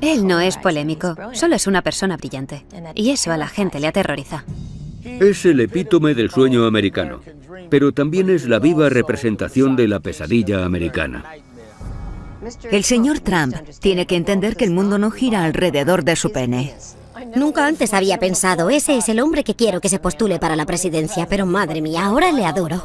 Él no es polémico, solo es una persona brillante. Y eso a la gente le aterroriza. Es el epítome del sueño americano, pero también es la viva representación de la pesadilla americana. El señor Trump tiene que entender que el mundo no gira alrededor de su pene. Nunca antes había pensado, ese es el hombre que quiero que se postule para la presidencia, pero madre mía, ahora le adoro.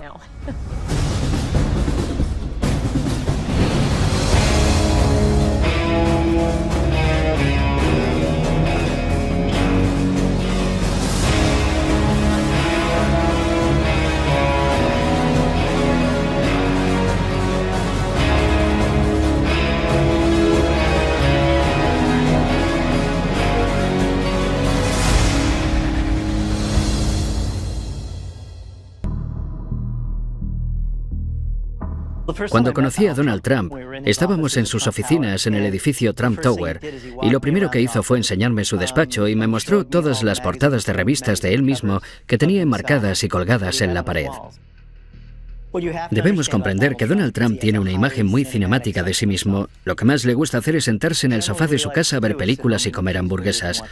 Cuando conocí a Donald Trump, estábamos en sus oficinas en el edificio Trump Tower, y lo primero que hizo fue enseñarme su despacho y me mostró todas las portadas de revistas de él mismo que tenía enmarcadas y colgadas en la pared. Debemos comprender que Donald Trump tiene una imagen muy cinemática de sí mismo. Lo que más le gusta hacer es sentarse en el sofá de su casa a ver películas y comer hamburguesas.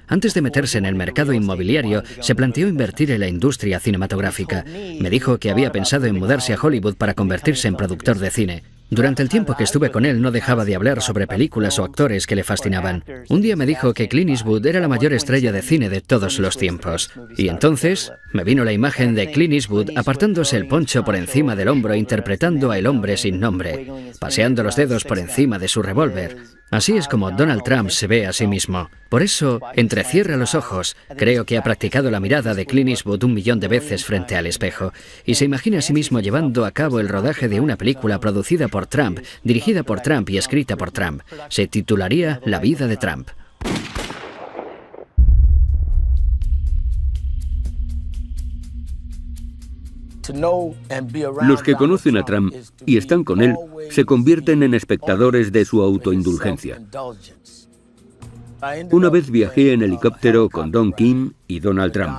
Antes de meterse en el mercado inmobiliario, se planteó invertir en la industria cinematográfica. Me dijo que había pensado en mudarse a Hollywood para convertirse en productor de cine. Durante el tiempo que estuve con él no dejaba de hablar sobre películas o actores que le fascinaban. Un día me dijo que Clint Eastwood era la mayor estrella de cine de todos los tiempos. Y entonces me vino la imagen de Clint Eastwood apartándose el poncho por encima del hombro interpretando a El hombre sin nombre, paseando los dedos por encima de su revólver. Así es como Donald Trump se ve a sí mismo. Por eso, entrecierra los ojos. Creo que ha practicado la mirada de Clint Eastwood 1.000.000 de veces frente al espejo. Y se imagina a sí mismo llevando a cabo el rodaje de una película producida por Trump, dirigida por Trump y escrita por Trump. Se titularía La vida de Trump. Los que conocen a Trump y están con él se convierten en espectadores de su autoindulgencia. Una vez viajé en helicóptero con Don King y Donald Trump,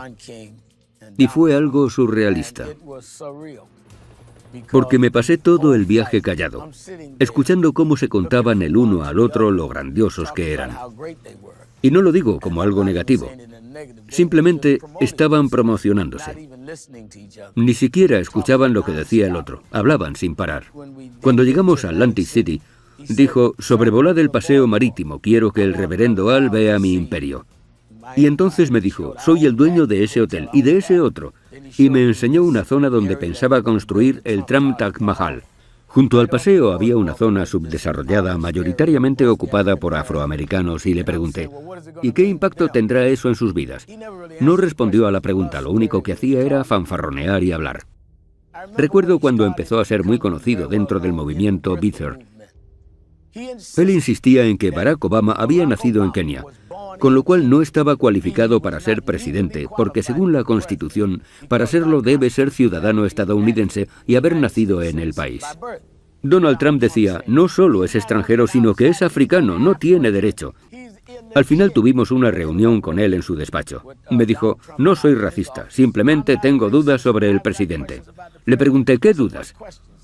y fue algo surrealista, porque me pasé todo el viaje callado, escuchando cómo se contaban el uno al otro lo grandiosos que eran. Y no lo digo como algo negativo, simplemente estaban promocionándose. Ni siquiera escuchaban lo que decía el otro, hablaban sin parar. Cuando llegamos a Atlantic City, dijo, sobrevolad el paseo marítimo, quiero que el reverendo Al vea mi imperio. Y entonces me dijo, soy el dueño de ese hotel y de ese otro. Y me enseñó una zona donde pensaba construir el Trump Taj Mahal. Junto al paseo había una zona subdesarrollada, mayoritariamente ocupada por afroamericanos, y le pregunté, ¿y qué impacto tendrá eso en sus vidas? No respondió a la pregunta, lo único que hacía era fanfarronear y hablar. Recuerdo cuando empezó a ser muy conocido dentro del movimiento Bither. Él insistía en que Barack Obama había nacido en Kenia, con lo cual no estaba cualificado para ser presidente, porque según la Constitución, para serlo debe ser ciudadano estadounidense y haber nacido en el país. Donald Trump decía, no solo es extranjero, sino que es africano, no tiene derecho. Al final tuvimos una reunión con él en su despacho. Me dijo, no soy racista, simplemente tengo dudas sobre el presidente. Le pregunté, ¿qué dudas?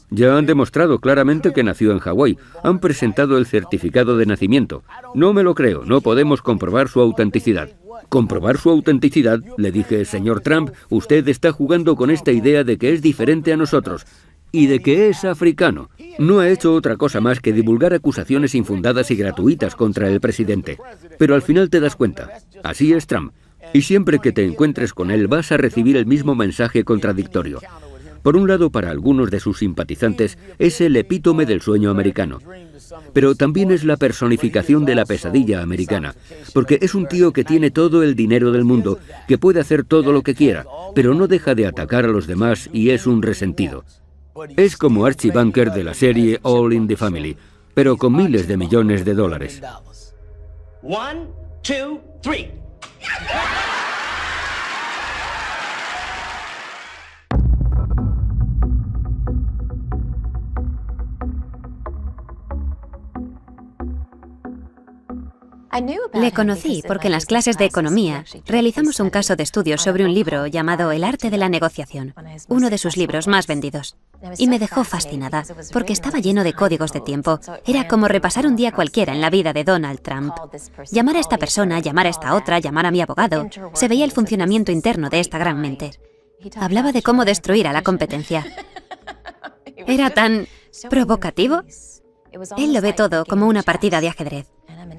Ya han demostrado claramente que nació en Hawái. Han presentado el certificado de nacimiento. No me lo creo, no podemos comprobar su autenticidad. ¿Comprobar su autenticidad? Le dije, señor Trump, usted está jugando con esta idea de que es diferente a nosotros y de que es africano. No ha hecho otra cosa más que divulgar acusaciones infundadas y gratuitas contra el presidente. Pero al final te das cuenta, así es Trump. Y siempre que te encuentres con él vas a recibir el mismo mensaje contradictorio. Por un lado, para algunos de sus simpatizantes, es el epítome del sueño americano. Pero también es la personificación de la pesadilla americana, porque es un tío que tiene todo el dinero del mundo, que puede hacer todo lo que quiera, pero no deja de atacar a los demás y es un resentido. Es como Archie Bunker de la serie All in the Family, pero con miles de millones de dólares. 1, 2, 3. Le conocí porque en las clases de economía realizamos un caso de estudio sobre un libro llamado El arte de la negociación, uno de sus libros más vendidos. Y me dejó fascinada, porque estaba lleno de códigos de tiempo. Era como repasar un día cualquiera en la vida de Donald Trump. Llamar a esta persona, llamar a esta otra, llamar a mi abogado. Se veía el funcionamiento interno de esta gran mente. Hablaba de cómo destruir a la competencia. Era tan provocativo. Él lo ve todo como una partida de ajedrez.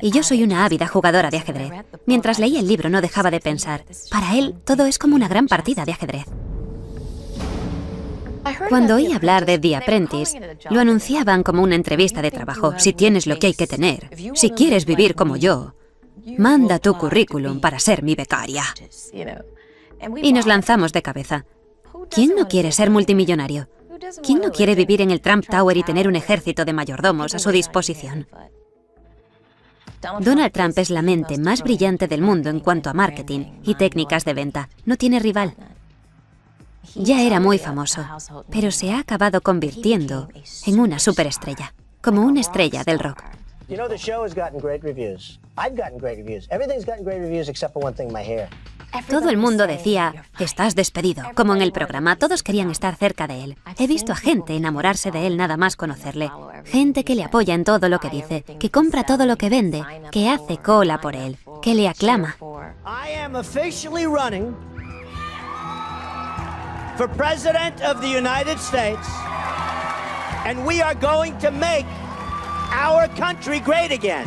Y yo soy una ávida jugadora de ajedrez. Mientras leía el libro no dejaba de pensar. Para él, todo es como una gran partida de ajedrez. Cuando oí hablar de The Apprentice, lo anunciaban como una entrevista de trabajo. Si tienes lo que hay que tener, si quieres vivir como yo, manda tu currículum para ser mi becaria. Y nos lanzamos de cabeza. ¿Quién no quiere ser multimillonario? ¿Quién no quiere vivir en el Trump Tower y tener un ejército de mayordomos a su disposición? Donald Trump es la mente más brillante del mundo en cuanto a marketing y técnicas de venta. No tiene rival. Ya era muy famoso, pero se ha acabado convirtiendo en una superestrella, como una estrella del rock. You know, the show has gotten great reviews. I've gotten great reviews. Everything's gotten great reviews except for one thing, my hair. Todo el mundo decía, estás despedido, como en el programa. Todos querían estar cerca de él. He visto a gente enamorarse de él nada más conocerle. Gente que le apoya en todo lo que dice, que compra todo lo que vende, que hace cola por él, que le aclama. I am officially running for President of the United States, and we are going to make our country great again.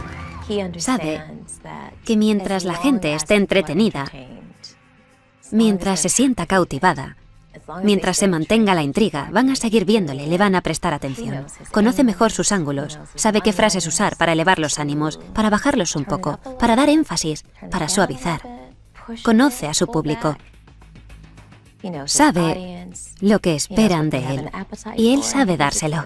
Sabe que mientras la gente esté entretenida, mientras se sienta cautivada, mientras se mantenga la intriga, van a seguir viéndole, le van a prestar atención. Conoce mejor sus ángulos, sabe qué frases usar para elevar los ánimos, para bajarlos un poco, para dar énfasis, para suavizar. Conoce a su público. Sabe lo que esperan de él y él sabe dárselo.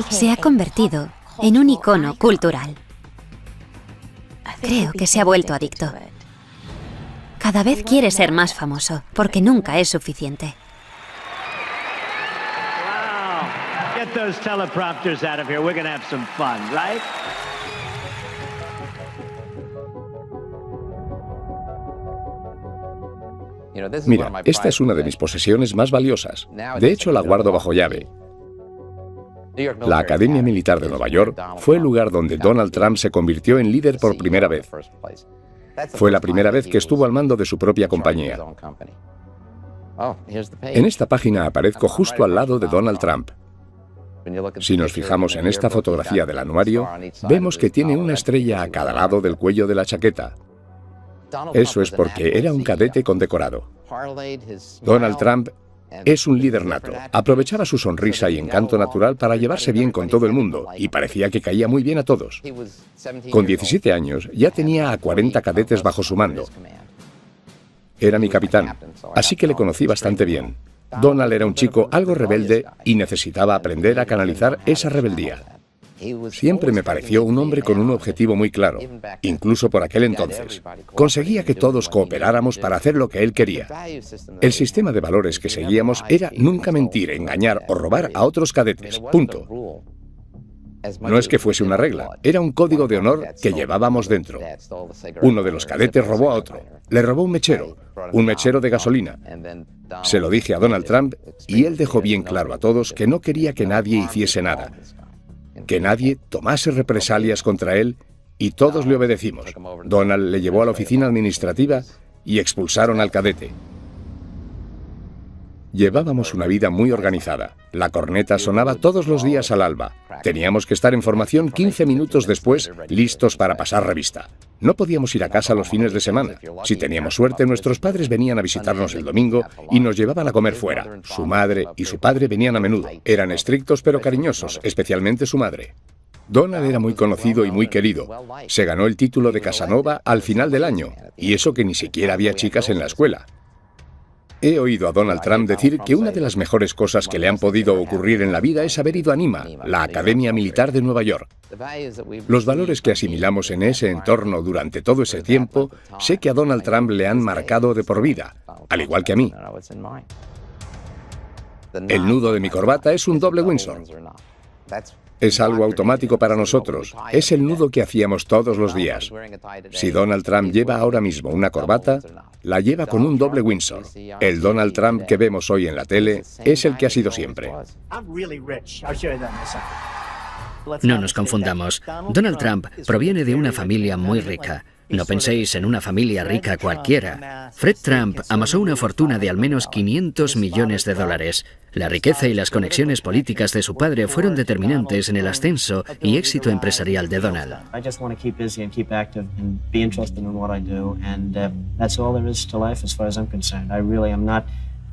Se ha convertido en un icono cultural. Creo que se ha vuelto adicto. Cada vez quiere ser más famoso, porque nunca es suficiente. Wow. Get those teleprompters out of here. We're going to have some fun, right? Mira, esta es una de mis posesiones más valiosas. De hecho, la guardo bajo llave. La Academia Militar de Nueva York fue el lugar donde Donald Trump se convirtió en líder por primera vez. Fue la primera vez que estuvo al mando de su propia compañía. En esta página aparezco justo al lado de Donald Trump. Si nos fijamos en esta fotografía del anuario, vemos que tiene una estrella a cada lado del cuello de la chaqueta. Eso es porque era un cadete condecorado. Donald Trump es un líder nato. Aprovechaba su sonrisa y encanto natural para llevarse bien con todo el mundo y parecía que caía muy bien a todos. Con 17 años ya tenía a 40 cadetes bajo su mando. Era mi capitán, así que le conocí bastante bien. Donald era un chico algo rebelde y necesitaba aprender a canalizar esa rebeldía. Siempre me pareció un hombre con un objetivo muy claro, incluso por aquel entonces. Conseguía que todos cooperáramos para hacer lo que él quería. El sistema de valores que seguíamos era nunca mentir, engañar o robar a otros cadetes. Punto. No es que fuese una regla, era un código de honor que llevábamos dentro. Uno de los cadetes robó a otro. Le robó un mechero de gasolina. Se lo dije a Donald Trump y él dejó bien claro a todos que no quería que nadie hiciese nada. Que nadie tomase represalias contra él y todos le obedecimos. Donald le llevó a la oficina administrativa y expulsaron al cadete. Llevábamos una vida muy organizada. La corneta sonaba todos los días al alba. Teníamos que estar en formación 15 minutos después, listos para pasar revista. No podíamos ir a casa los fines de semana. Si teníamos suerte, nuestros padres venían a visitarnos el domingo y nos llevaban a comer fuera. Su madre y su padre venían a menudo. Eran estrictos pero cariñosos, especialmente su madre. Donald era muy conocido y muy querido. Se ganó el título de Casanova al final del año, y eso que ni siquiera había chicas en la escuela. He oído a Donald Trump decir que una de las mejores cosas que le han podido ocurrir en la vida es haber ido a NIMA, la Academia Militar de Nueva York. Los valores que asimilamos en ese entorno durante todo ese tiempo, sé que a Donald Trump le han marcado de por vida, al igual que a mí. El nudo de mi corbata es un doble Windsor. Es algo automático para nosotros. Es el nudo que hacíamos todos los días. Si Donald Trump lleva ahora mismo una corbata, la lleva con un doble Windsor. El Donald Trump que vemos hoy en la tele es el que ha sido siempre. No nos confundamos. Donald Trump proviene de una familia muy rica. No penséis en una familia rica cualquiera. Fred Trump amasó una fortuna de al menos $500 millones. La riqueza y las conexiones políticas de su padre fueron determinantes en el ascenso y éxito empresarial de Donald.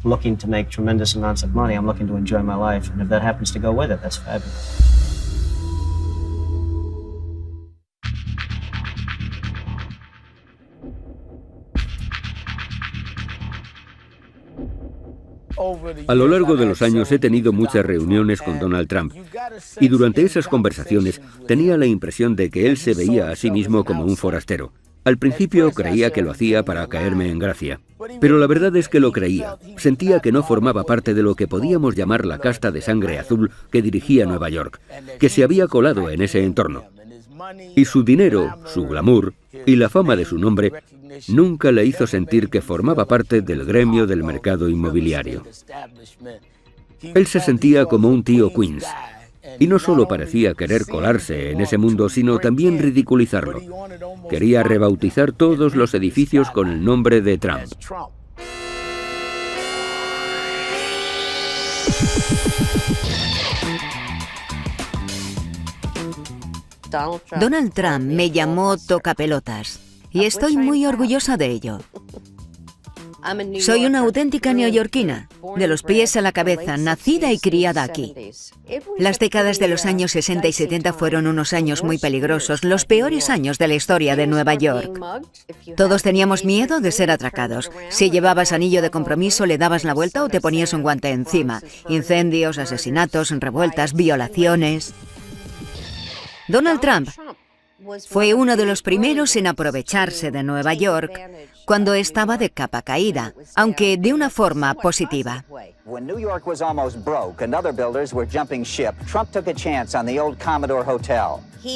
Looking to make tremendous amounts of money. I'm looking to enjoy my life, and if that happens to go with it, that's fabulous. A lo largo de los años he tenido muchas reuniones con Donald Trump y durante esas conversaciones tenía la impresión de que él se veía a sí mismo como un forastero. Al principio creía que lo hacía para caerme en gracia, pero la verdad es que lo creía. Sentía que no formaba parte de lo que podíamos llamar la casta de sangre azul que dirigía Nueva York, que se había colado en ese entorno. Y su dinero, su glamour y la fama de su nombre nunca le hizo sentir que formaba parte del gremio del mercado inmobiliario. Él se sentía como un tío Queens. Y no solo parecía querer colarse en ese mundo, sino también ridiculizarlo. Quería rebautizar todos los edificios con el nombre de Trump. Donald Trump me llamó tocapelotas y estoy muy orgullosa de ello. Soy una auténtica neoyorquina, de los pies a la cabeza, nacida y criada aquí. Las décadas de los años 60 y 70 fueron unos años muy peligrosos, los peores años de la historia de Nueva York. Todos teníamos miedo de ser atracados. Si llevabas anillo de compromiso, le dabas la vuelta o te ponías un guante encima. Incendios, asesinatos, revueltas, violaciones. Donald Trump fue uno de los primeros en aprovecharse de Nueva York cuando estaba de capa caída, aunque de una forma positiva.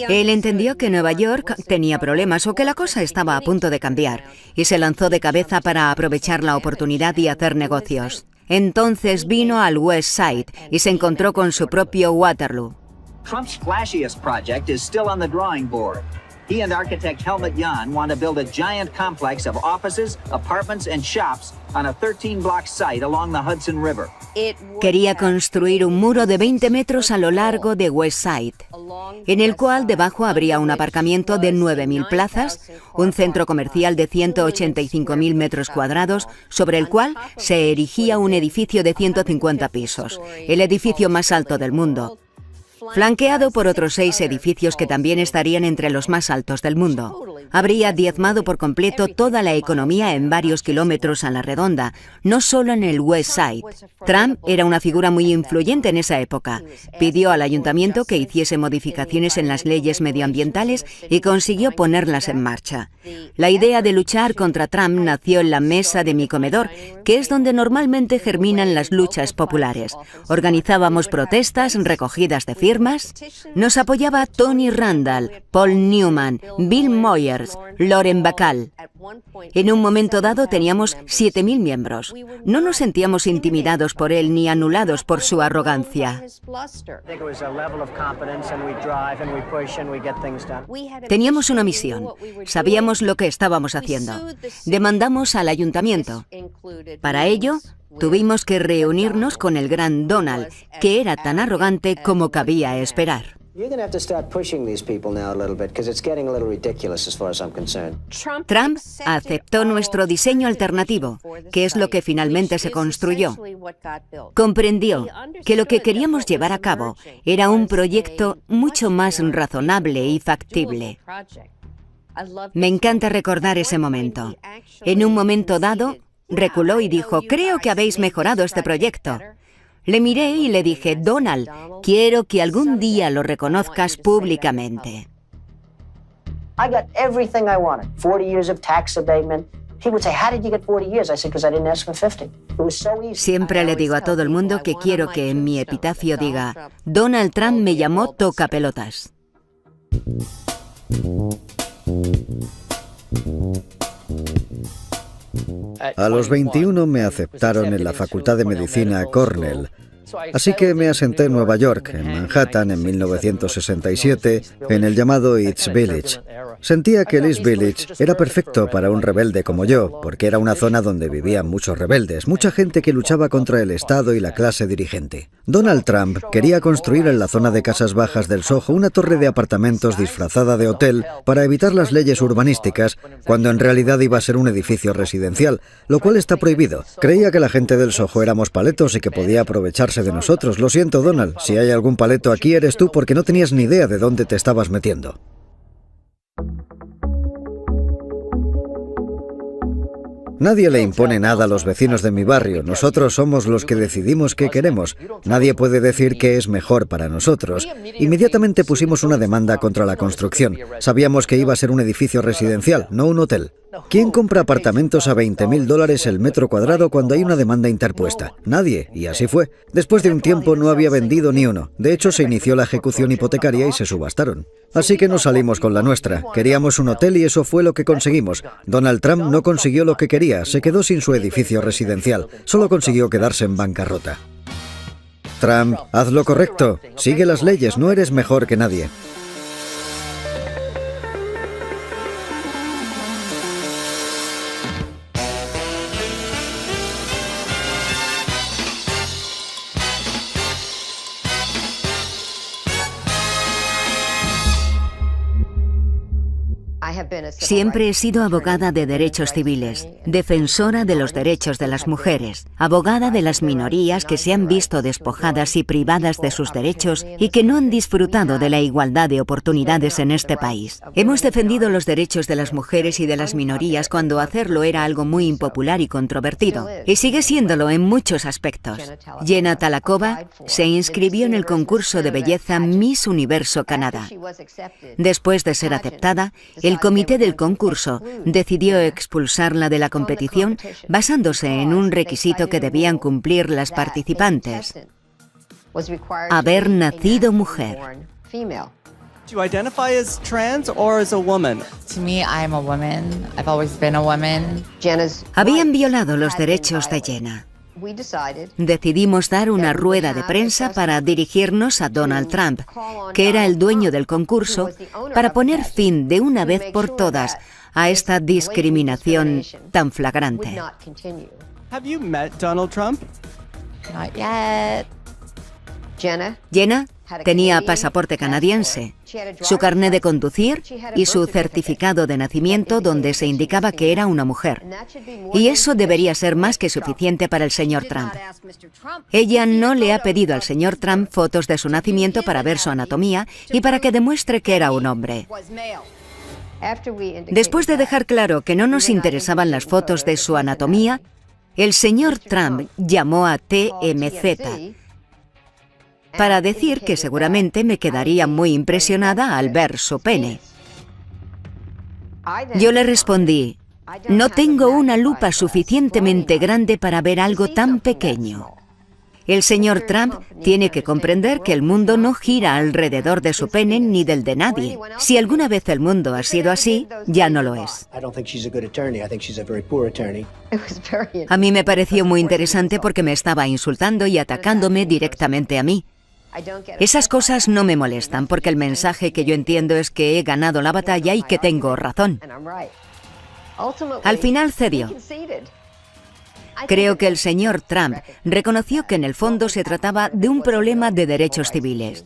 Él entendió que Nueva York tenía problemas o que la cosa estaba a punto de cambiar y se lanzó de cabeza para aprovechar la oportunidad y hacer negocios. Entonces vino al West Side y se encontró con su propio Waterloo. Trump's flashiest project is still on the drawing board. He and architect Helmut Jahn want to build a giant complex of offices, apartments, and shops on a 13-block site along the Hudson River. Quería construir un muro de 20 metros a lo largo de West Side, en el cual debajo habría un aparcamiento de 9.000 plazas, un centro comercial de 185.000 metros cuadrados, sobre el cual se erigía un edificio de 150 pisos, el edificio más alto del mundo, flanqueado por otros 6 edificios que también estarían entre los más altos del mundo. Habría diezmado por completo toda la economía en varios kilómetros a la redonda, no solo en el West Side. Trump era una figura muy influyente en esa época. Pidió al ayuntamiento que hiciese modificaciones en las leyes medioambientales y consiguió ponerlas en marcha. La idea de luchar contra Trump nació en la mesa de mi comedor, que es donde normalmente germinan las luchas populares. Organizábamos protestas, recogidas de firmas. Nos apoyaba Tony Randall, Paul Newman, Bill Moyers, Lauren Bacall. En un momento dado teníamos 7.000 miembros. No nos sentíamos intimidados por él ni anulados por su arrogancia. Teníamos una misión. Sabíamos lo que estábamos haciendo. Demandamos al ayuntamiento. Para ello, tuvimos que reunirnos con el gran Donald, que era tan arrogante como cabía esperar. Trump aceptó nuestro diseño alternativo, que es lo que finalmente se construyó. Comprendió que lo que queríamos llevar a cabo era un proyecto mucho más razonable y factible. Me encanta recordar ese momento. En un momento dado, reculó y dijo: «Creo que habéis mejorado este proyecto». Le miré y le dije: «Donald, quiero que algún día lo reconozcas públicamente». Siempre le digo a todo el mundo que quiero que en mi epitafio diga: Donald Trump me llamó tocapelotas. A los 21 me aceptaron en la Facultad de Medicina Cornell. Así que me asenté en Nueva York, en Manhattan, en 1967, en el llamado East Village. Sentía que el East Village era perfecto para un rebelde como yo, porque era una zona donde vivían muchos rebeldes, mucha gente que luchaba contra el Estado y la clase dirigente. Donald Trump quería construir en la zona de casas bajas del Soho una torre de apartamentos disfrazada de hotel para evitar las leyes urbanísticas, cuando en realidad iba a ser un edificio residencial, lo cual está prohibido. Creía que la gente del Soho éramos paletos y que podía aprovecharse de nosotros. Lo siento, Donald, si hay algún paleto aquí eres tú, porque no tenías ni idea de dónde te estabas metiendo. Nadie le impone nada a los vecinos de mi barrio. Nosotros somos los que decidimos qué queremos. Nadie puede decir qué es mejor para nosotros. Inmediatamente pusimos una demanda contra la construcción. Sabíamos que iba a ser un edificio residencial, no un hotel. ¿Quién compra apartamentos a $20.000 el metro cuadrado cuando hay una demanda interpuesta? Nadie, y así fue. Después de un tiempo no había vendido ni uno. De hecho, se inició la ejecución hipotecaria y se subastaron. Así que nos salimos con la nuestra. Queríamos un hotel y eso fue lo que conseguimos. Donald Trump no consiguió lo que quería, se quedó sin su edificio residencial. Solo consiguió quedarse en bancarrota. Trump, haz lo correcto. Sigue las leyes, no eres mejor que nadie. Siempre he sido abogada de derechos civiles, defensora de los derechos de las mujeres, abogada de las minorías que se han visto despojadas y privadas de sus derechos y que no han disfrutado de la igualdad de oportunidades en este país. Hemos defendido los derechos de las mujeres y de las minorías cuando hacerlo era algo muy impopular y controvertido, y sigue siéndolo en muchos aspectos. Jenna Talakova se inscribió en el concurso de belleza Miss Universo Canadá. Después de ser aceptada, el comité del concurso decidió expulsarla de la competición basándose en un requisito que debían cumplir las participantes: haber nacido mujer. Do you identify as trans or as a woman? To me, I am a woman. I've always been a woman. Habían violado los derechos de Jenna. Decidimos dar una rueda de prensa para dirigirnos a Donald Trump, que era el dueño del concurso, para poner fin de una vez por todas a esta discriminación tan flagrante. Have you met Donald Trump? Not yet. Jenna tenía pasaporte canadiense, su carné de conducir y su certificado de nacimiento donde se indicaba que era una mujer. Y eso debería ser más que suficiente para el señor Trump. Ella no le ha pedido al señor Trump fotos de su nacimiento para ver su anatomía y para que demuestre que era un hombre. Después de dejar claro que no nos interesaban las fotos de su anatomía, el señor Trump llamó a TMZ para decir que seguramente me quedaría muy impresionada al ver su pene. Yo le respondí: no tengo una lupa suficientemente grande para ver algo tan pequeño. El señor Trump tiene que comprender que el mundo no gira alrededor de su pene ni del de nadie. Si alguna vez el mundo ha sido así, ya no lo es. A mí me pareció muy interesante porque me estaba insultando y atacándome directamente a mí. Esas cosas no me molestan porque el mensaje que yo entiendo es que he ganado la batalla y que tengo razón. Al final cedió. Creo que el señor Trump reconoció que en el fondo se trataba de un problema de derechos civiles.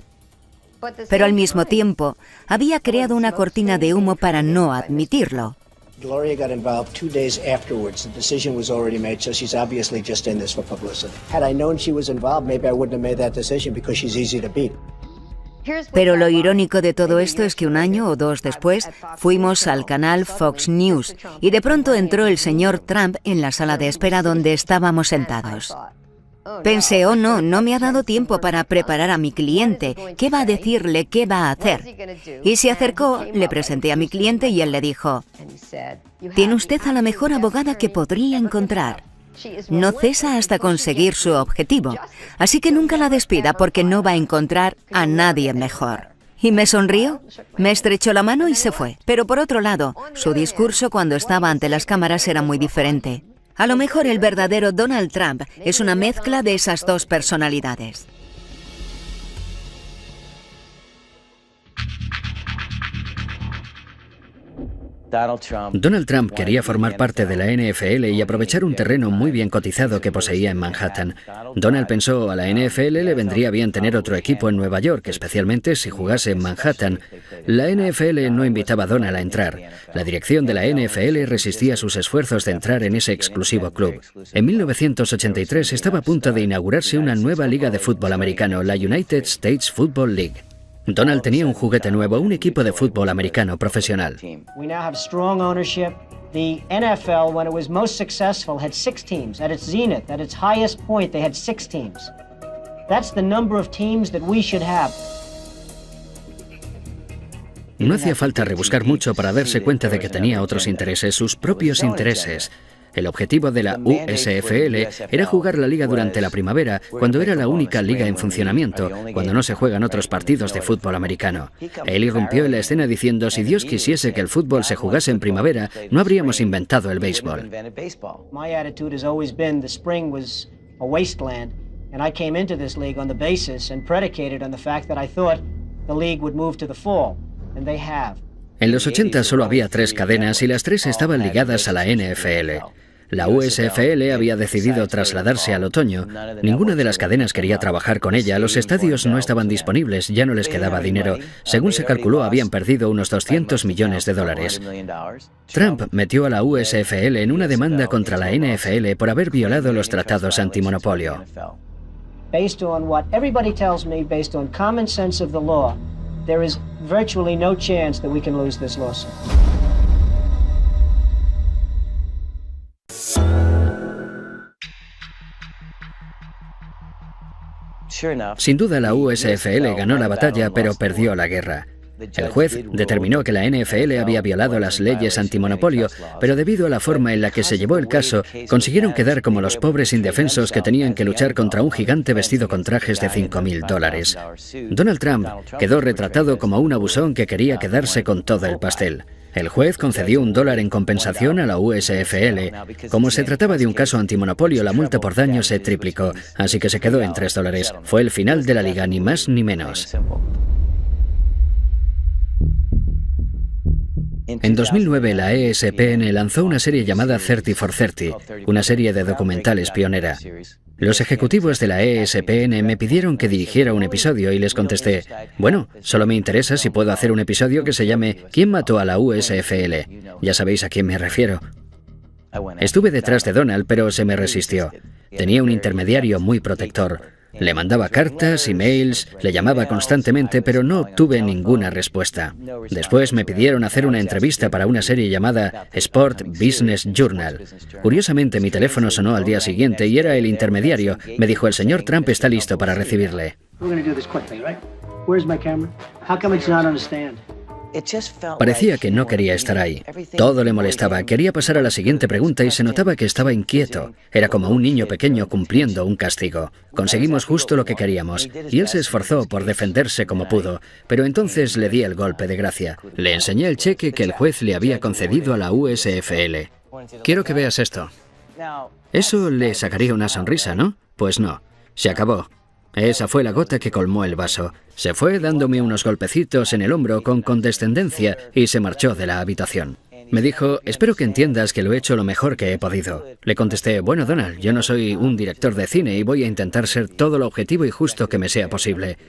Pero al mismo tiempo, había creado una cortina de humo para no admitirlo. Gloria got involved 2 days afterwards. The decision was already made, so she's obviously just in this for publicity. Had I known she was involved, maybe I wouldn't have made that decision because she's easy to beat. Pero lo irónico de todo esto es que un año o dos después fuimos al canal Fox News y de pronto entró el señor Trump en la sala de espera donde estábamos sentados. Pensé, oh no, no me ha dado tiempo para preparar a mi cliente. ¿Qué va a decirle? ¿Qué va a hacer? Y se acercó, le presenté a mi cliente y él le dijo, tiene usted a la mejor abogada que podría encontrar. No cesa hasta conseguir su objetivo, así que nunca la despida porque no va a encontrar a nadie mejor. Y me sonrió, me estrechó la mano y se fue. Pero por otro lado, su discurso cuando estaba ante las cámaras era muy diferente. A lo mejor el verdadero Donald Trump es una mezcla de esas dos personalidades. Donald Trump quería formar parte de la NFL y aprovechar un terreno muy bien cotizado que poseía en Manhattan. Donald pensó, a la NFL le vendría bien tener otro equipo en Nueva York, especialmente si jugase en Manhattan. La NFL no invitaba a Donald a entrar. La dirección de la NFL resistía sus esfuerzos de entrar en ese exclusivo club. En 1983 estaba a punto de inaugurarse una nueva liga de fútbol americano, la United States Football League. Donald tenía un juguete nuevo, un equipo de fútbol americano profesional. We now have strong ownership. The NFL, when it was most successful, had 6 teams. At its zenith, at its highest point, they had 6 teams. That's the number of teams that we should have. No hacía falta rebuscar mucho para darse cuenta de que tenía otros intereses, sus propios intereses. El objetivo de la USFL era jugar la liga durante la primavera, cuando era la única liga en funcionamiento, cuando no se juegan otros partidos de fútbol americano. Él irrumpió en la escena diciendo, si Dios quisiese que el fútbol se jugase en primavera, no habríamos inventado el béisbol. My attitude has always been the spring was a wasteland, and I came into this league on the basis and predicated on the fact that I thought the league would move to the fall, and they have. En los 80 solo había 3 cadenas y las 3 estaban ligadas a la NFL. La USFL había decidido trasladarse al otoño. Ninguna de las cadenas quería trabajar con ella. Los estadios no estaban disponibles, ya no les quedaba dinero. Según se calculó, habían perdido unos $200 millones. Trump metió a la USFL en una demanda contra la NFL por haber violado los tratados antimonopolio. Based on what everybody tells me, based on common sense of the law, there is virtually no chance that we can lose this lawsuit. Sin duda la USFL ganó la batalla, pero perdió la guerra. El juez determinó que la NFL había violado las leyes antimonopolio, pero debido a la forma en la que se llevó el caso, consiguieron quedar como los pobres indefensos que tenían que luchar contra un gigante vestido con trajes de $5.000. Donald Trump quedó retratado como un abusón que quería quedarse con todo el pastel. El juez concedió $1 en compensación a la USFL. Como se trataba de un caso antimonopolio, la multa por daño se triplicó, así que se quedó en $3. Fue el final de la liga, ni más ni menos. En 2009, la ESPN lanzó una serie llamada 30 for 30, una serie de documentales pionera. Los ejecutivos de la ESPN me pidieron que dirigiera un episodio y les contesté, bueno, solo me interesa si puedo hacer un episodio que se llame ¿Quién mató a la USFL? Ya sabéis a quién me refiero. Estuve detrás de Donald, pero se me resistió. Tenía un intermediario muy protector. Le mandaba cartas, emails, le llamaba constantemente, pero no obtuve ninguna respuesta. Después me pidieron hacer una entrevista para una serie llamada Sport Business Journal. Curiosamente, mi teléfono sonó al día siguiente y era el intermediario. Me dijo, el señor Trump está listo para recibirle. Parecía que no quería estar ahí. Todo le molestaba. Quería pasar a la siguiente pregunta y se notaba que estaba inquieto. Era como un niño pequeño cumpliendo un castigo. Conseguimos justo lo que queríamos y él se esforzó por defenderse como pudo, pero entonces le di el golpe de gracia. Le enseñé el cheque que el juez le había concedido a la USFL. Quiero que veas esto. Eso le sacaría una sonrisa, ¿no? Pues no. Se acabó. Esa fue la gota que colmó el vaso. Se fue dándome unos golpecitos en el hombro con condescendencia y se marchó de la habitación. Me dijo, espero que entiendas que lo he hecho lo mejor que he podido. Le contesté, bueno, Donald, yo no soy un director de cine y voy a intentar ser todo lo objetivo y justo que me sea posible.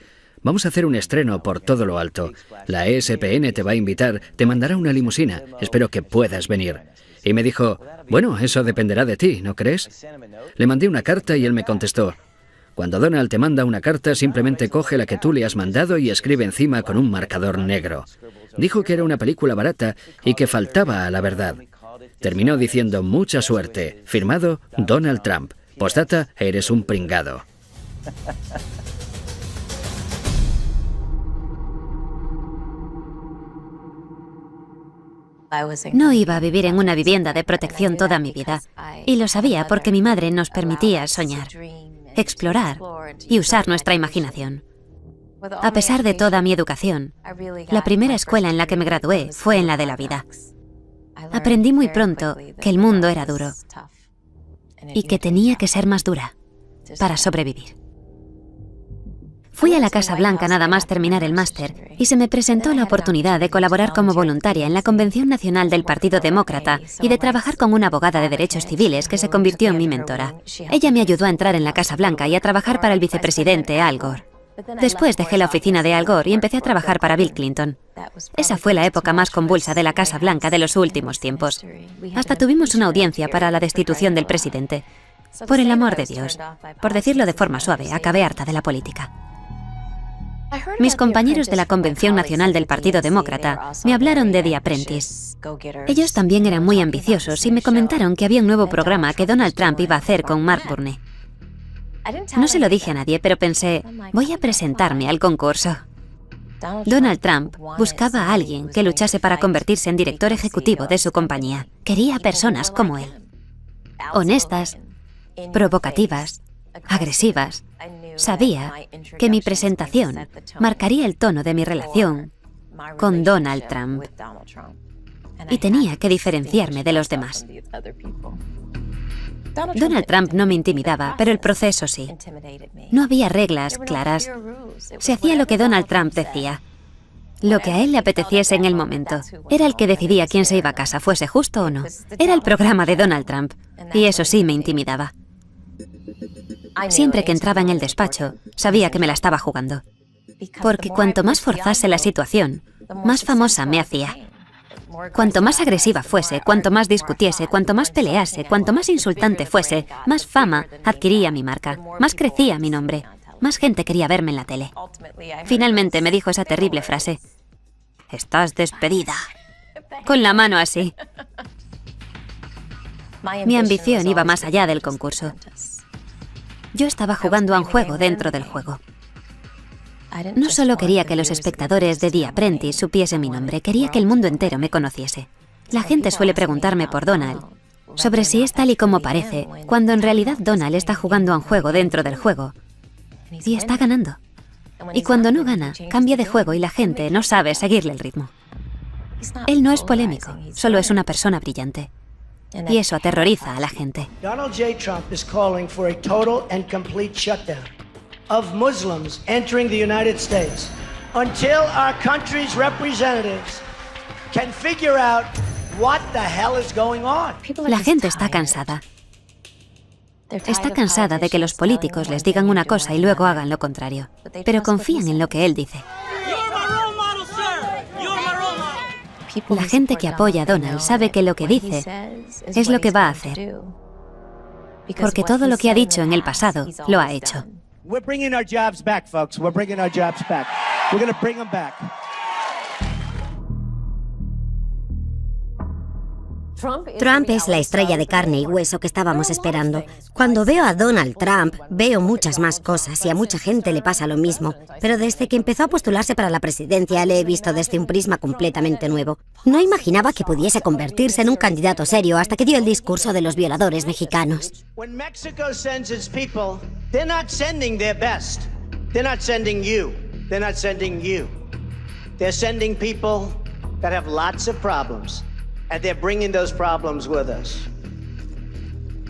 Vamos a hacer un estreno por todo lo alto. La ESPN te va a invitar, te mandará una limusina. Espero que puedas venir. Y me dijo, bueno, eso dependerá de ti, ¿no crees? Le mandé una carta y él me contestó, cuando Donald te manda una carta, simplemente coge la que tú le has mandado y escribe encima con un marcador negro. Dijo que era una película barata y que faltaba a la verdad. Terminó diciendo mucha suerte, firmado Donald Trump. Postdata, eres un pringado. No iba a vivir en una vivienda de protección toda mi vida, y lo sabía porque mi madre nos permitía soñar, explorar y usar nuestra imaginación. A pesar de toda mi educación, la primera escuela en la que me gradué fue en la de la vida. Aprendí muy pronto que el mundo era duro y que tenía que ser más dura para sobrevivir. Fui a la Casa Blanca nada más terminar el máster y se me presentó la oportunidad de colaborar como voluntaria en la Convención Nacional del Partido Demócrata y de trabajar con una abogada de derechos civiles que se convirtió en mi mentora. Ella me ayudó a entrar en la Casa Blanca y a trabajar para el vicepresidente Al Gore. Después dejé la oficina de Al Gore y empecé a trabajar para Bill Clinton. Esa fue la época más convulsa de la Casa Blanca de los últimos tiempos. Hasta tuvimos una audiencia para la destitución del presidente. Por el amor de Dios, por decirlo de forma suave, acabé harta de la política. Mis compañeros de la Convención Nacional del Partido Demócrata me hablaron de The Apprentice. Ellos también eran muy ambiciosos y me comentaron que había un nuevo programa que Donald Trump iba a hacer con Mark Burney. No se lo dije a nadie, pero pensé, voy a presentarme al concurso. Donald Trump buscaba a alguien que luchase para convertirse en director ejecutivo de su compañía. Quería personas como él. Honestas, provocativas, agresivas. Sabía que mi presentación marcaría el tono de mi relación con Donald Trump y tenía que diferenciarme de los demás. Donald Trump no me intimidaba, pero el proceso sí. No había reglas claras. Se hacía lo que Donald Trump decía. Lo que a él le apeteciese en el momento. Era el que decidía quién se iba a casa, fuese justo o no. Era el programa de Donald Trump, y eso sí me intimidaba. Siempre que entraba en el despacho, sabía que me la estaba jugando. Porque cuanto más forzase la situación, más famosa me hacía. Cuanto más agresiva fuese, cuanto más discutiese, cuanto más pelease, cuanto más insultante fuese, más fama adquiría mi marca, más crecía mi nombre, más gente quería verme en la tele. Finalmente me dijo esa terrible frase: «Estás despedida», con la mano así. Mi ambición iba más allá del concurso. Yo estaba jugando a un juego dentro del juego. No solo quería que los espectadores de The Apprentice supiesen mi nombre, quería que el mundo entero me conociese. La gente suele preguntarme por Donald, sobre si es tal y como parece, cuando en realidad Donald está jugando a un juego dentro del juego y está ganando. Y cuando no gana, cambia de juego y la gente no sabe seguirle el ritmo. Él no es polémico, solo es una persona brillante. Y eso aterroriza a la gente. Donald J. Trump is calling for a total and complete shutdown of Muslims entering the United States until our country's representatives can figure out what the hell is going on. La gente está cansada. Está cansada de que los políticos les digan una cosa y luego hagan lo contrario. Pero confían en lo que él dice. La gente que apoya a Donald sabe que lo que dice es lo que va a hacer. Porque todo lo que ha dicho en el pasado lo ha hecho. We're bringing our jobs back, folks. We're bringing our jobs back. We're going to bring them back. Trump es la estrella de carne y hueso que estábamos esperando. Cuando veo a Donald Trump, veo muchas más cosas y a mucha gente le pasa lo mismo. Pero desde que empezó a postularse para la presidencia, le he visto desde un prisma completamente nuevo. No imaginaba que pudiese convertirse en un candidato serio hasta que dio el discurso de los violadores mexicanos. When Mexico sends its people, they're not sending their best. They're not sending you. They're not sending you. They're sending people that have lots of problems. And they're bringing those problems with us.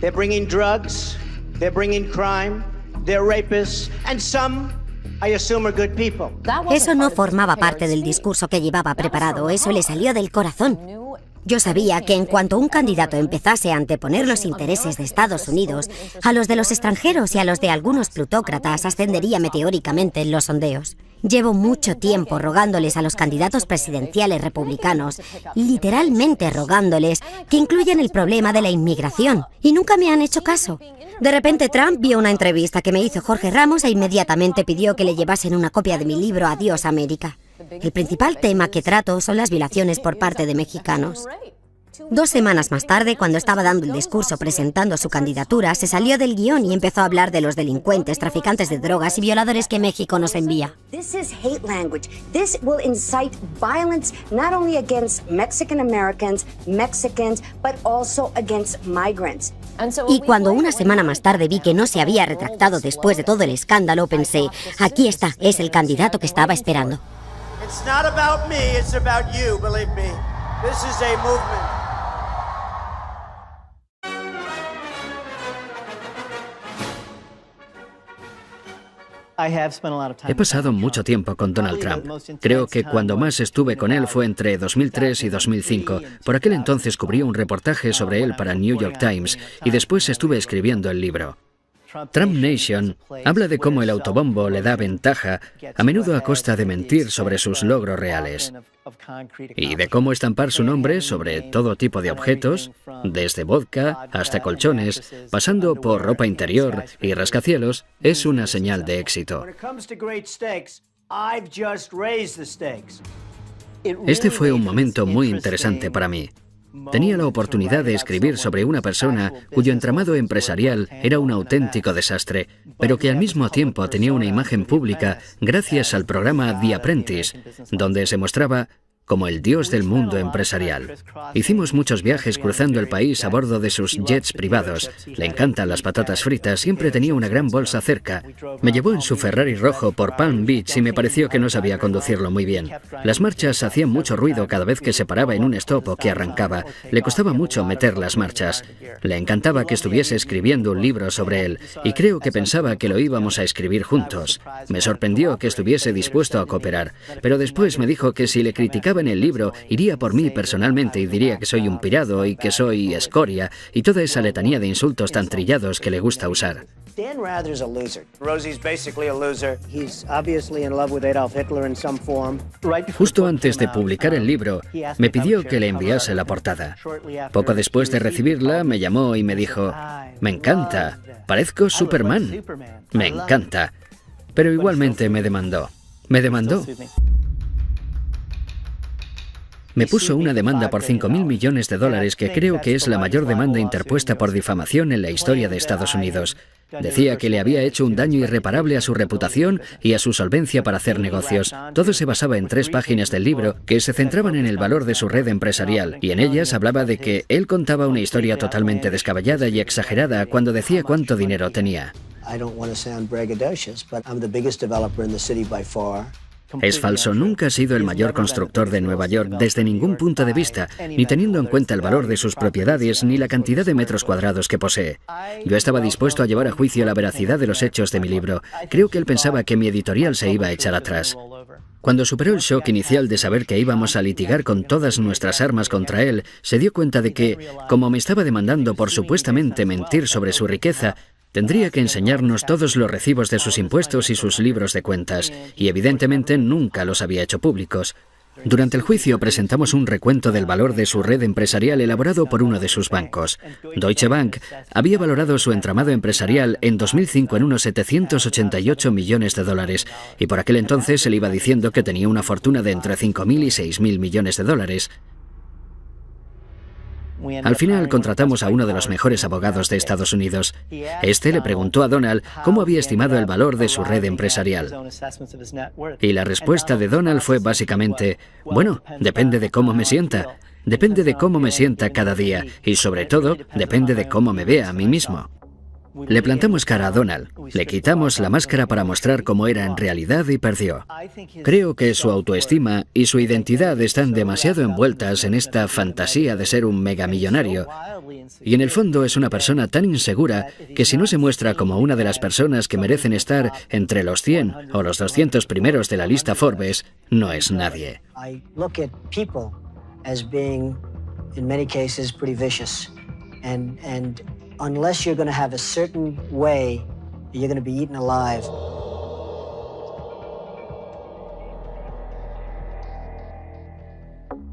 They're bringing drugs, they're bringing crime, they're rapists, and some, I assume, are good people. Eso no formaba parte del discurso que llevaba preparado, eso le salió del corazón. Yo sabía que en cuanto un candidato empezase a anteponer los intereses de Estados Unidos a los de los extranjeros y a los de algunos plutócratas, ascendería meteóricamente en los sondeos. Llevo mucho tiempo rogándoles a los candidatos presidenciales republicanos, literalmente rogándoles, que incluyan el problema de la inmigración, y nunca me han hecho caso. De repente Trump vio una entrevista que me hizo Jorge Ramos e inmediatamente pidió que le llevasen una copia de mi libro Adiós América. El principal tema que trato son las violaciones por parte de mexicanos. 2 semanas más tarde, cuando estaba dando el discurso presentando su candidatura, se salió del guión y empezó a hablar de los delincuentes, traficantes de drogas y violadores que México nos envía. This is hate language. This will incite violence not only against Mexican Americans, Mexicans, but also against migrants. Y cuando una semana más tarde vi que no se había retractado después de todo el escándalo, pensé, aquí está, es el candidato que estaba esperando. It's not about me, it's about you, believe me. This is a movement. He pasado mucho tiempo con Donald Trump. Creo que cuando más estuve con él fue entre 2003 y 2005. Por aquel entonces cubrí un reportaje sobre él para New York Times y después estuve escribiendo el libro. Trump Nation habla de cómo el autobombo le da ventaja, a menudo a costa de mentir sobre sus logros reales, y de cómo estampar su nombre sobre todo tipo de objetos, desde vodka hasta colchones, pasando por ropa interior y rascacielos, es una señal de éxito. Este fue un momento muy interesante para mí. Tenía la oportunidad de escribir sobre una persona cuyo entramado empresarial era un auténtico desastre, pero que al mismo tiempo tenía una imagen pública gracias al programa The Apprentice, donde se mostraba como el dios del mundo empresarial. Hicimos muchos viajes cruzando el país a bordo de sus jets privados. Le encantan las patatas fritas, siempre tenía una gran bolsa cerca. Me llevó en su Ferrari rojo por Palm Beach y me pareció que no sabía conducirlo muy bien. Las marchas hacían mucho ruido cada vez que se paraba en un stop o que arrancaba. Le costaba mucho meter las marchas. Le encantaba que estuviese escribiendo un libro sobre él y creo que pensaba que lo íbamos a escribir juntos. Me sorprendió que estuviese dispuesto a cooperar, pero después me dijo que si le criticaba en el libro, iría por mí personalmente y diría que soy un pirado y que soy escoria y toda esa letanía de insultos tan trillados que le gusta usar. Dan Rather's a loser. Rosie's basically a loser. He's obviously in love with Adolf Hitler in some form. Justo antes de publicar el libro, me pidió que le enviase la portada. Poco después de recibirla, me llamó y me dijo, «Me encanta, parezco Superman. Me encanta». Pero igualmente me demandó. Me demandó. Me puso una demanda por $5.000 millones que creo que es la mayor demanda interpuesta por difamación en la historia de Estados Unidos. Decía que le había hecho un daño irreparable a su reputación y a su solvencia para hacer negocios. Todo se basaba en 3 páginas del libro que se centraban en el valor de su red empresarial, y en ellas hablaba de que él contaba una historia totalmente descabellada y exagerada cuando decía cuánto dinero tenía. Es falso, nunca ha sido el mayor constructor de Nueva York desde ningún punto de vista, ni teniendo en cuenta el valor de sus propiedades ni la cantidad de metros cuadrados que posee. Yo estaba dispuesto a llevar a juicio la veracidad de los hechos de mi libro. Creo que él pensaba que mi editorial se iba a echar atrás. Cuando superó el shock inicial de saber que íbamos a litigar con todas nuestras armas contra él, se dio cuenta de que, como me estaba demandando por supuestamente mentir sobre su riqueza, tendría que enseñarnos todos los recibos de sus impuestos y sus libros de cuentas, y evidentemente nunca los había hecho públicos. Durante el juicio presentamos un recuento del valor de su red empresarial elaborado por uno de sus bancos. Deutsche Bank había valorado su entramado empresarial en 2005 en unos $788 millones, y por aquel entonces se le iba diciendo que tenía una fortuna de entre $5.000 y $6.000 millones. Al final contratamos a uno de los mejores abogados de Estados Unidos. Este le preguntó a Donald cómo había estimado el valor de su red empresarial. Y la respuesta de Donald fue básicamente, bueno, depende de cómo me sienta. Depende de cómo me sienta cada día y sobre todo depende de cómo me vea a mí mismo. Le plantamos cara a Donald, le quitamos la máscara para mostrar cómo era en realidad y perdió. Creo que su autoestima y su identidad están demasiado envueltas en esta fantasía de ser un megamillonario. Y en el fondo es una persona tan insegura que si no se muestra como una de las personas que merecen estar entre los 100 o los 200 primeros de la lista Forbes, no es nadie. Unless you're going to have a certain way, you're going to be eaten alive.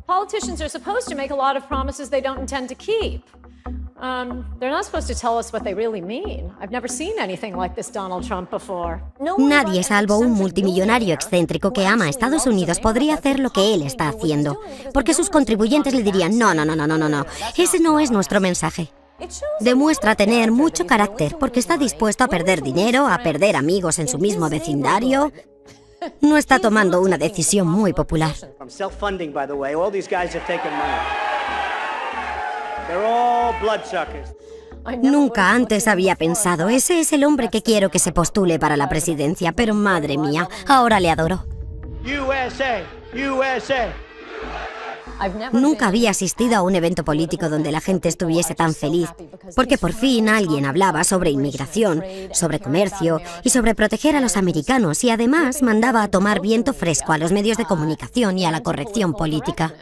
Politicians are supposed to make a lot of promises they don't intend to keep. They're not supposed to tell us what they really mean. I've never seen anything like this Donald Trump before. Nadie, salvo un multimillonario excéntrico que ama a Estados Unidos, podría hacer lo que él está haciendo. Porque sus contribuyentes le dirían, no, ese no es nuestro mensaje. Demuestra tener mucho carácter porque está dispuesto a perder dinero, a perder amigos en su mismo vecindario. No está tomando una decisión muy popular. Nunca antes había pensado, ese es el hombre que quiero que se postule para la presidencia, pero madre mía, ahora le adoro. Nunca había asistido a un evento político donde la gente estuviese tan feliz, porque por fin alguien hablaba sobre inmigración, sobre comercio y sobre proteger a los americanos, y además mandaba a tomar viento fresco a los medios de comunicación y a la corrección política.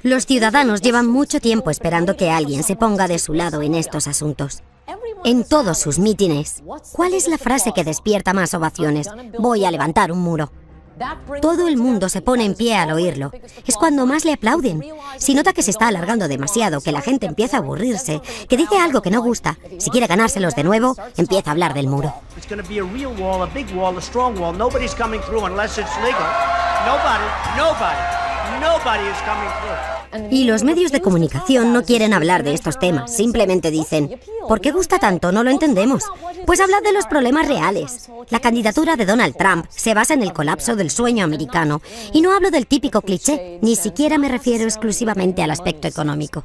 Los ciudadanos llevan mucho tiempo esperando que alguien se ponga de su lado en estos asuntos. En todos sus mítines, ¿cuál es la frase que despierta más ovaciones? Voy a levantar un muro. Todo el mundo se pone en pie al oírlo. Es cuando más le aplauden. Si nota que se está alargando demasiado, que la gente empieza a aburrirse, que dice algo que no gusta, si quiere ganárselos de nuevo, empieza a hablar del muro. Y los medios de comunicación no quieren hablar de estos temas, simplemente dicen, ¿por qué gusta tanto? No lo entendemos. Pues hablad de los problemas reales. La candidatura de Donald Trump se basa en el colapso del sueño americano. Y no hablo del típico cliché, ni siquiera me refiero exclusivamente al aspecto económico.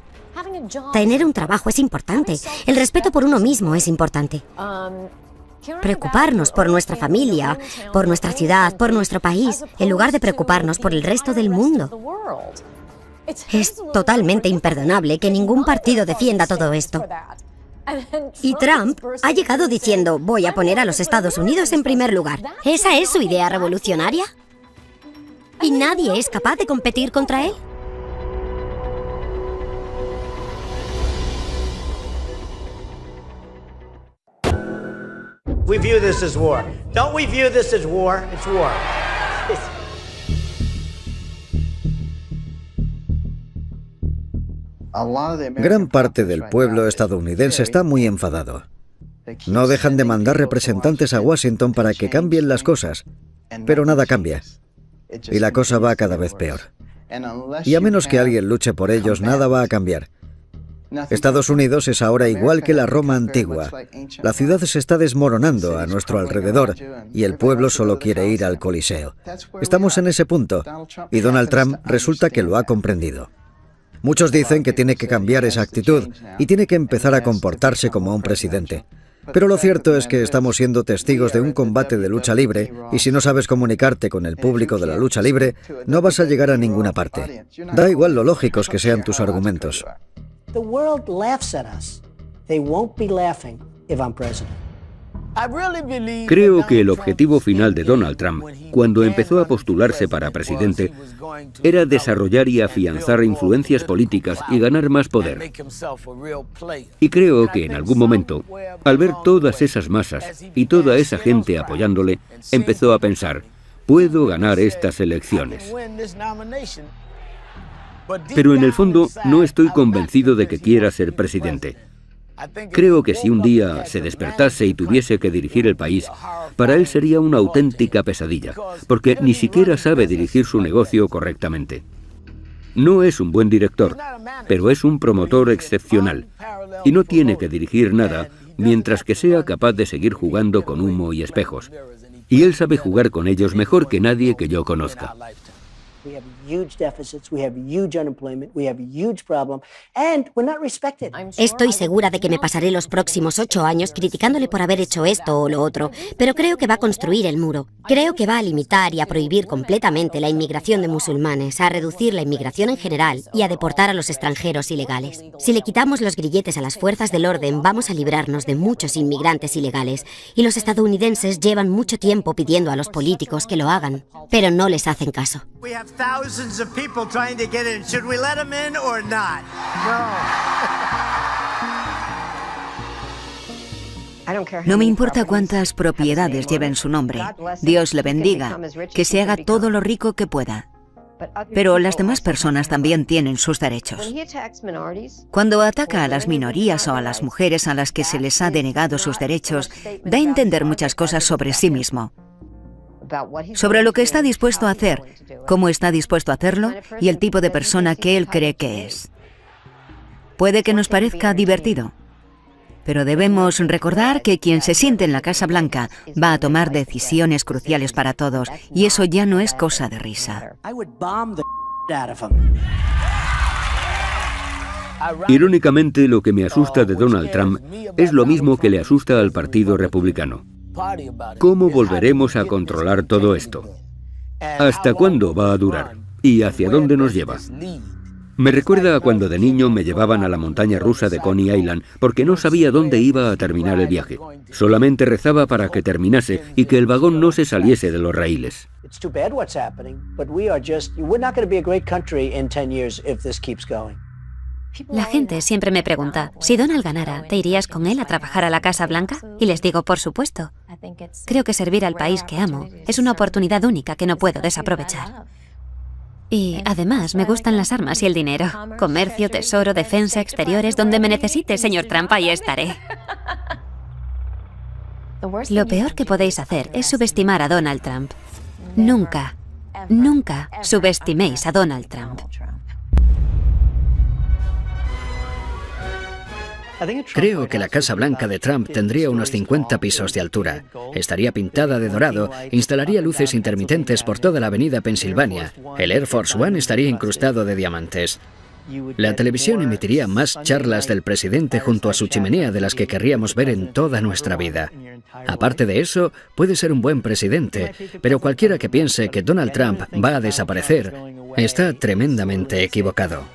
Tener un trabajo es importante, el respeto por uno mismo es importante. Preocuparnos por nuestra familia, por nuestra ciudad, por nuestro país, en lugar de preocuparnos por el resto del mundo. Es totalmente imperdonable que ningún partido defienda todo esto. Y Trump ha llegado diciendo, voy a poner a los Estados Unidos en primer lugar. ¿Esa es su idea revolucionaria? ¿Y nadie es capaz de competir contra él? We view this as war. Don't we view this as war? It's war. Gran parte del pueblo estadounidense está muy enfadado. No dejan de mandar representantes a Washington para que cambien las cosas, pero nada cambia. Y la cosa va cada vez peor. Y a menos que alguien luche por ellos, nada va a cambiar. Estados Unidos es ahora igual que la Roma antigua. La ciudad se está desmoronando a nuestro alrededor y el pueblo solo quiere ir al Coliseo. Estamos en ese punto y Donald Trump resulta que lo ha comprendido. Muchos dicen que tiene que cambiar esa actitud y tiene que empezar a comportarse como un presidente. Pero lo cierto es que estamos siendo testigos de un combate de lucha libre y si no sabes comunicarte con el público de la lucha libre, no vas a llegar a ninguna parte. Da igual lo lógicos que sean tus argumentos. The world laughs at us. They won't be laughing if I'm president. Creo que el objetivo final de Donald Trump, cuando empezó a postularse para presidente, era desarrollar y afianzar influencias políticas y ganar más poder. Y creo que en algún momento, al ver todas esas masas y toda esa gente apoyándole, empezó a pensar, puedo ganar estas elecciones. Pero en el fondo no estoy convencido de que quiera ser presidente. Creo que si un día se despertase y tuviese que dirigir el país, para él sería una auténtica pesadilla, porque ni siquiera sabe dirigir su negocio correctamente. No es un buen director, pero es un promotor excepcional, y no tiene que dirigir nada mientras que sea capaz de seguir jugando con humo y espejos. Y él sabe jugar con ellos mejor que nadie que yo conozca. We have huge deficits, we have huge unemployment, we have huge problem, and we're not respected. Estoy segura de que me pasaré los próximos 8 años criticándole por haber hecho esto o lo otro, pero creo que va a construir el muro. Creo que va a limitar y a prohibir completamente la inmigración de musulmanes, a reducir la inmigración en general y a deportar a los extranjeros ilegales. Si le quitamos los grilletes a las fuerzas del orden, vamos a librarnos de muchos inmigrantes ilegales, y los estadounidenses llevan mucho tiempo pidiendo a los políticos que lo hagan, pero no les hacen caso. Thousands of people trying to get in. Should we let them in or not? No me importa cuántas propiedades lleven su nombre. Dios le bendiga, que se haga todo lo rico que pueda. Pero las demás personas también tienen sus derechos. Cuando ataca a las minorías o a las mujeres a las que se les ha denegado sus derechos, da a entender muchas cosas sobre sí mismo. Sobre lo que está dispuesto a hacer, cómo está dispuesto a hacerlo y el tipo de persona que él cree que es. Puede que nos parezca divertido, pero debemos recordar que quien se siente en la Casa Blanca va a tomar decisiones cruciales para todos, y eso ya no es cosa de risa. Irónicamente, lo que me asusta de Donald Trump es lo mismo que le asusta al Partido Republicano. ¿Cómo volveremos a controlar todo esto? ¿Hasta cuándo va a durar? ¿Y hacia dónde nos lleva? Me recuerda a cuando de niño me llevaban a la montaña rusa de Coney Island porque no sabía dónde iba a terminar el viaje. Solamente rezaba para que terminase y que el vagón no se saliese de los raíles. La gente siempre me pregunta, si Donald ganara, ¿te irías con él a trabajar a la Casa Blanca? Y les digo, por supuesto. Creo que servir al país que amo es una oportunidad única que no puedo desaprovechar. Y además me gustan las armas y el dinero. Comercio, tesoro, defensa, exteriores, donde me necesite, señor Trump, ahí estaré. Lo peor que podéis hacer es subestimar a Donald Trump. Nunca, nunca subestiméis a Donald Trump. Creo que la Casa Blanca de Trump tendría unos 50 pisos de altura. Estaría pintada de dorado, instalaría luces intermitentes por toda la avenida Pensilvania. El Air Force One estaría incrustado de diamantes. La televisión emitiría más charlas del presidente junto a su chimenea de las que querríamos ver en toda nuestra vida. Aparte de eso, puede ser un buen presidente, pero cualquiera que piense que Donald Trump va a desaparecer está tremendamente equivocado.